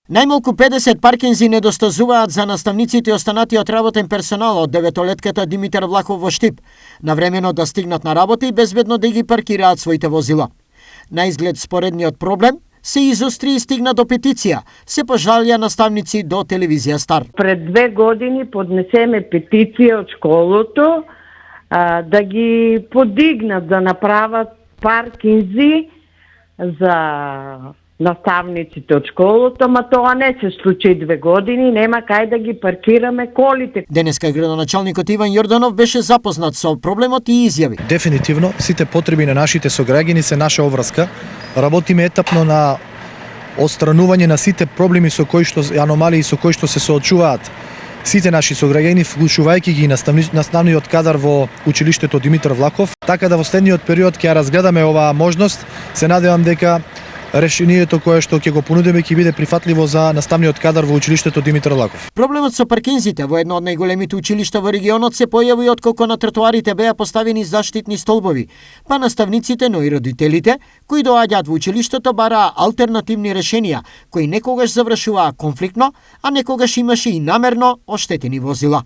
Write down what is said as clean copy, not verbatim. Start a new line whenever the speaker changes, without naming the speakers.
Најмалку 50 паркинзи недостазуваат за наставниците и останатиот работен персонал од деветолетката Димитар Влахов во Штип, навремено да стигнат на работа и безбедно да ги паркираат своите возила. На изглед споредниот проблем се изостри и стигна до петиција, се пожалија наставници до телевизија Стар.
Пред 2 години поднесеме петиција од школото да ги подигнат да направат паркинзи за наставниците од школото, ма тоа не се случи 2 години, нема кај да ги паркираме колите.
Денеска градоначалникот Иван Јорданов беше запознат со проблемот и изјави.
Дефинитивно, сите потреби на нашите сограѓани се наша обврска. Работиме етапно на отстранување на сите проблеми со кои што аномалии со кои што се соочуваат сите наши сограѓани, вклучувајќи ги наставниот кадар во училиштето Димитар Влахов. Така да во следниот период ќе разгледаме оваа можност. Се надевам дека решението кое што ќе го понудиме ќе биде прифатливо за наставниот кадар во училиштето Димитар Влахов.
Проблемот со паркинзите во едно од најголемите училишта во регионот се појави отколку на тротоарите беа поставени заштитни столбови, па наставниците, но и родителите кои доаѓаат во училиштето бараа алтернативни решенија, кои некогаш завршуваа конфликтно, а некогаш имаше и намерно оштетени возила.